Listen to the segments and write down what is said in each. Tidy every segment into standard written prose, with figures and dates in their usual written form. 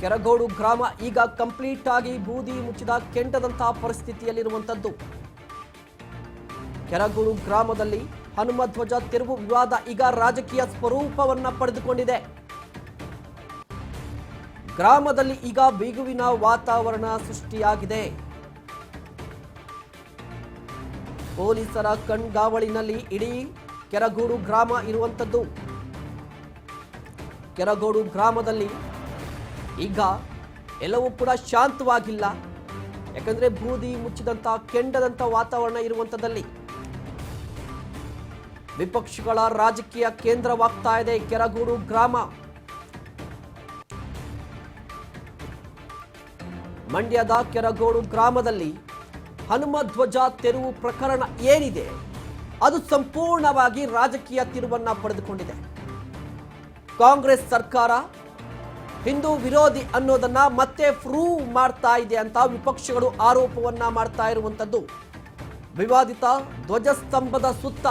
ಕೆರಗೋಡು ಗ್ರಾಮ ಈಗ ಕಂಪ್ಲೀಟ್ ಆಗಿ ಬೂದಿ ಮುಚ್ಚಿದ ಕೆಂಡದಂತಹ ಪರಿಸ್ಥಿತಿಯಲ್ಲಿರುವಂತದ್ದು. ಕೆರಗೋಡು ಗ್ರಾಮದಲ್ಲಿ ಹನುಮಧ್ವಜ ತಿರುವು ವಿವಾದ ಈಗ ರಾಜಕೀಯ ಸ್ವರೂಪವನ್ನ ಪಡೆದುಕೊಂಡಿದೆ. ಗ್ರಾಮದಲ್ಲಿ ಈಗ ಬಿಗುವಿನ ವಾತಾವರಣ ಸೃಷ್ಟಿಯಾಗಿದೆ. ಪೊಲೀಸರ ಕಣ್ಗಾವಲಿನಲ್ಲಿ ಇಡೀ ಕೆರಗೋಡು ಗ್ರಾಮ ಇರುವಂತದ್ದು. ಕೆರಗೋಡು ಗ್ರಾಮದಲ್ಲಿ ಈಗ ಎಲ್ಲವೂ ಕೂಡ ಶಾಂತವಾಗಿಲ್ಲ. ಯಾಕಂದ್ರೆ ಬೂದಿ ಮುಚ್ಚಿದಂತ ಕೆಂಡದಂತ ವಾತಾವರಣ ಇರುವಂತದಲ್ಲಿ ವಿಪಕ್ಷಗಳ ರಾಜಕೀಯ ಕೇಂದ್ರವಾಗ್ತಾ ಇದೆ ಕೆರಗೋಡು ಗ್ರಾಮ. ಮಂಡ್ಯದ ಕೆರಗೋಡು ಗ್ರಾಮದಲ್ಲಿ ಹನುಮಧ್ವಜ ತೆರವು ಪ್ರಕರಣ ಏನಿದೆ ಅದು ಸಂಪೂರ್ಣವಾಗಿ ರಾಜಕೀಯ ತಿರುವನ್ನ ಪಡೆದುಕೊಂಡಿದೆ. ಕಾಂಗ್ರೆಸ್ ಸರ್ಕಾರ ಹಿಂದೂ ವಿರೋಧಿ ಅನ್ನೋದನ್ನ ಮತ್ತೆ ಪ್ರೂವ್ ಮಾಡ್ತಾ ಇದೆ ಅಂತ ವಿಪಕ್ಷಗಳು ಆರೋಪವನ್ನ ಮಾಡ್ತಾ ಇರುವಂತದ್ದು. ವಿವಾದಿತ ಧ್ವಜಸ್ತಂಭದ ಸುತ್ತ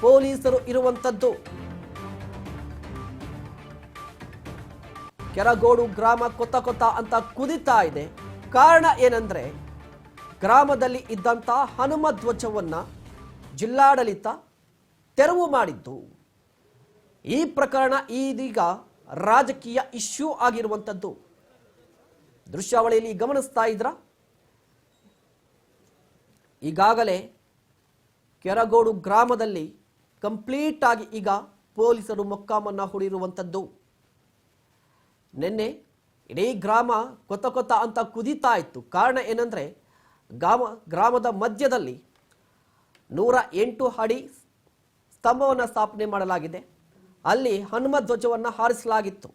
ಪೊಲೀಸರು ಇರುವಂತದ್ದು. ಕೆರಗೋಡು ಗ್ರಾಮ ಕೊತ್ತ ಕೊತ್ತ ಅಂತ ಕುದಿತಾ ಇದೆ. ಕಾರಣ ಏನಂದ್ರೆ ಗ್ರಾಮದಲ್ಲಿ ಇದ್ದಂತ ಹನುಮಧ್ವಜವನ್ನ ಜಿಲ್ಲಾಡಳಿತ ತೆರವು ಮಾಡಿದ್ದು. ಈ ಪ್ರಕರಣ ಇದೀಗ ರಾಜಕೀಯ ಇಶ್ಯೂ ಆಗಿರುವಂತದ್ದು. ದೃಶ್ಯಾವಳಿಯಲ್ಲಿ ಗಮನಿಸ್ತಾ ಇದ್ರ ಈಗಾಗಲೇ ಕೆರಗೋಡು ಗ್ರಾಮದಲ್ಲಿ ಕಂಪ್ಲೀಟ್ ಆಗಿ ಈಗ ಪೊಲೀಸರು ಮೊಕ್ಕಾಮನ್ನ ಹೂಡಿರುವಂತದ್ದು. ನಿನ್ನೆ ಇಡೀ ಗ್ರಾಮ ಕೊತ್ತ ಕೊತ್ತ ಅಂತ ಕುದಿತಾ ಇತ್ತು. ಕಾರಣ ಏನಂದ್ರೆ ಗ್ರಾಮದ ಮಧ್ಯದಲ್ಲಿ 108 ಅಡಿ ಸ್ತಂಭವನ್ನು ಸ್ಥಾಪನೆ ಮಾಡಲಾಗಿದೆ. ಅಲ್ಲಿ ಹನುಮಧ್ವಜವನ್ನು ಹಾರಿಸಲಾಗಿತ್ತು.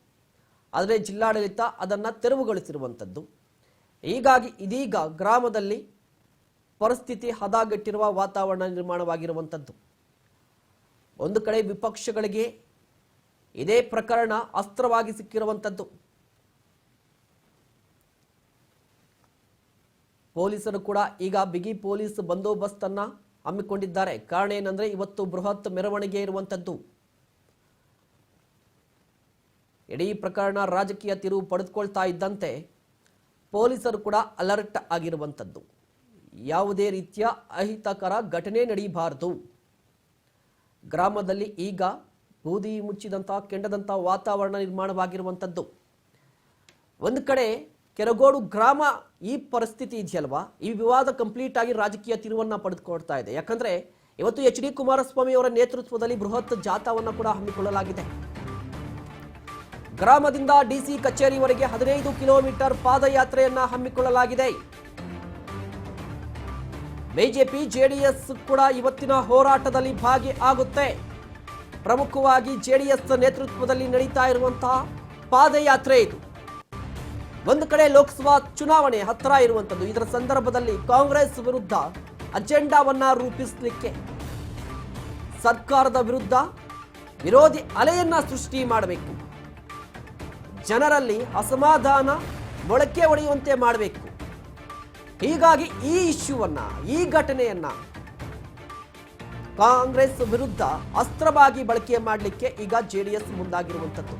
ಆದರೆ ಜಿಲ್ಲಾಡಳಿತ ಅದನ್ನು ತೆರವುಗೊಳಿಸಿರುವಂಥದ್ದು. ಹೀಗಾಗಿ ಇದೀಗ ಗ್ರಾಮದಲ್ಲಿ ಪರಿಸ್ಥಿತಿ ಹದಗೆಟ್ಟಿರುವ ವಾತಾವರಣ ನಿರ್ಮಾಣವಾಗಿರುವಂಥದ್ದು. ಒಂದು ಕಡೆ ವಿಪಕ್ಷಗಳಿಗೆ ಇದೇ ಪ್ರಕರಣ ಅಸ್ತ್ರವಾಗಿ ಸಿಕ್ಕಿರುವಂಥದ್ದು. ಪೊಲೀಸರು ಕೂಡ ಈಗ ಬಿಗಿ ಪೊಲೀಸ್ ಬಂದೋಬಸ್ತನ್ನ ಹಮ್ಮಿಕೊಂಡಿದ್ದಾರೆ. ಕಾರಣ ಏನಂದ್ರೆ ಇವತ್ತು ಬೃಹತ್ ಮೆರವಣಿಗೆ ಇರುವಂಥದ್ದು. ಇಡೀ ಪ್ರಕರಣ ರಾಜಕೀಯ ತಿರುವು ಪಡೆದುಕೊಳ್ತಾ ಇದ್ದಂತೆ ಪೊಲೀಸರು ಕೂಡ ಅಲರ್ಟ್ ಆಗಿರುವಂಥದ್ದು. ಯಾವುದೇ ರೀತಿಯ ಅಹಿತಕರ ಘಟನೆ ನಡೆಯಬಾರದು. ಗ್ರಾಮದಲ್ಲಿ ಈಗ ಬೂದಿ ಮುಚ್ಚಿದಂತಹ ಕೆಂಡದಂತಹ ವಾತಾವರಣ ನಿರ್ಮಾಣವಾಗಿರುವಂಥದ್ದು. ಒಂದು ಕಡೆ ಕೆರಗೋಡು ಗ್ರಾಮ ಈ ಪರಿಸ್ಥಿತಿ ಇದೆಯಲ್ವಾ, ಈ ವಿವಾದ ಕಂಪ್ಲೀಟ್ ಆಗಿ ರಾಜಕೀಯ ತಿರುವನ್ನ ಪಡೆದುಕೊಳ್ತಾ ಇದೆ. ಯಾಕಂದ್ರೆ ಇವತ್ತು ಎಚ್ ಡಿ ಕುಮಾರಸ್ವಾಮಿ ಅವರ ನೇತೃತ್ವದಲ್ಲಿ ಬೃಹತ್ ಜಾಥಾವನ್ನು ಕೂಡ ಹಮ್ಮಿಕೊಳ್ಳಲಾಗಿದೆ. ಗ್ರಾಮದಿಂದ ಡಿಸಿ ಕಚೇರಿವರೆಗೆ 15 ಕಿಲೋಮೀಟರ್ ಪಾದಯಾತ್ರೆಯನ್ನ ಹಮ್ಮಿಕೊಳ್ಳಲಾಗಿದೆ. ಬಿಜೆಪಿ ಜೆಡಿಎಸ್ ಕೂಡ ಇವತ್ತಿನ ಹೋರಾಟದಲ್ಲಿ ಭಾಗಿಯಾಗುತ್ತೆ. ಪ್ರಮುಖವಾಗಿ ಜೆಡಿಎಸ್ ನೇತೃತ್ವದಲ್ಲಿ ನಡೀತಾ ಇರುವಂತಹ ಪಾದಯಾತ್ರೆ ಇದು. ಒಂದು ಕಡೆ ಲೋಕಸಭಾ ಚುನಾವಣೆ ಹತ್ತಿರ ಇರುವಂಥದ್ದು. ಇದರ ಸಂದರ್ಭದಲ್ಲಿ ಕಾಂಗ್ರೆಸ್ ವಿರುದ್ಧ ಅಜೆಂಡಾವನ್ನ ರೂಪಿಸಲಿಕ್ಕೆ ಸರ್ಕಾರದ ವಿರುದ್ಧ ವಿರೋಧಿ ಅಲೆಯನ್ನ ಸೃಷ್ಟಿ ಮಾಡಬೇಕು. ಜನರಲ್ಲಿ ಅಸಮಾಧಾನ ಮೊಳಕೆ ಒಡೆಯುವಂತೆ ಮಾಡಬೇಕು. ಹೀಗಾಗಿ ಈ ಇಶ್ಯೂವನ್ನ, ಈ ಘಟನೆಯನ್ನ ಕಾಂಗ್ರೆಸ್ ವಿರುದ್ಧ ಅಸ್ತ್ರವಾಗಿ ಬಳಕೆ ಮಾಡಲಿಕ್ಕೆ ಈಗ ಜೆಡಿಎಸ್ ಮುಂದಾಗಿರುವಂಥದ್ದು.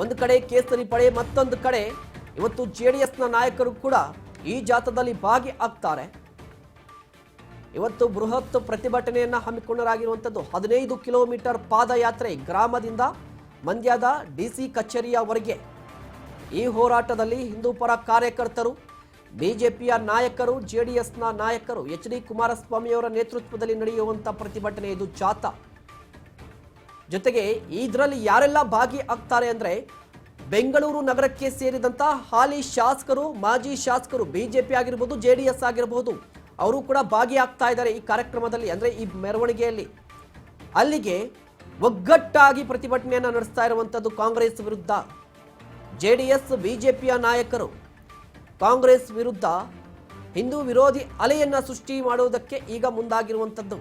ಒಂದು ಕಡೆ ಕೇಸರಿ ಪಡೆ, ಮತ್ತೊಂದು ಕಡೆ ಇವತ್ತು ಜೆಡಿಎಸ್ನ ನಾಯಕರು ಕೂಡ ಈ ಜಾಥಾದಲ್ಲಿ ಭಾಗಿಯಾಗ್ತಾರೆ. ಇವತ್ತು ಬೃಹತ್ ಪ್ರತಿಭಟನೆಯನ್ನ ಹಮ್ಮಿಕೊಳ್ಳಲಾಗಿರುವಂಥದ್ದು. 15 ಕಿಲೋಮೀಟರ್ ಪಾದಯಾತ್ರೆ ಗ್ರಾಮದಿಂದ ಮಂಡ್ಯದ ಡಿಸಿ ಕಚೇರಿಯವರೆಗೆ. ಈ ಹೋರಾಟದಲ್ಲಿ ಹಿಂದೂ ಪರ ಕಾರ್ಯಕರ್ತರು, ಬಿಜೆಪಿಯ ನಾಯಕರು, ಜೆಡಿಎಸ್ನ ನಾಯಕರು, ಎಚ್ ಡಿ ಕುಮಾರಸ್ವಾಮಿಯವರ ನೇತೃತ್ವದಲ್ಲಿ ನಡೆಯುವಂಥ ಪ್ರತಿಭಟನೆ ಇದು ಜಾಥಾ. ಜೊತೆಗೆ ಇದರಲ್ಲಿ ಯಾರೆಲ್ಲ ಭಾಗಿಯಾಗ್ತಾರೆ ಅಂದ್ರೆ ಬೆಂಗಳೂರು ನಗರಕ್ಕೆ ಸೇರಿದಂತ ಹಾಲಿ ಶಾಸಕರು, ಮಾಜಿ ಶಾಸಕರು, ಬಿಜೆಪಿ ಆಗಿರಬಹುದು, ಜೆಡಿಎಸ್ ಆಗಿರಬಹುದು, ಅವರು ಕೂಡ ಭಾಗಿಯಾಗ್ತಾ ಇದ್ದಾರೆ ಈ ಕಾರ್ಯಕ್ರಮದಲ್ಲಿ, ಅಂದ್ರೆ ಈ ಮೆರವಣಿಗೆಯಲ್ಲಿ. ಅಲ್ಲಿಗೆ ಒಗ್ಗಟ್ಟಾಗಿ ಪ್ರತಿಭಟನೆಯನ್ನು ನಡೆಸ್ತಾ ಇರುವಂಥದ್ದು ಕಾಂಗ್ರೆಸ್ ವಿರುದ್ಧ. ಜೆಡಿಎಸ್, ಬಿಜೆಪಿಯ ನಾಯಕರು ಕಾಂಗ್ರೆಸ್ ವಿರುದ್ಧ ಹಿಂದೂ ವಿರೋಧಿ ಅಲೆಯನ್ನ ಸೃಷ್ಟಿ ಮಾಡುವುದಕ್ಕೆ ಈಗ ಮುಂದಾಗಿರುವಂಥದ್ದು.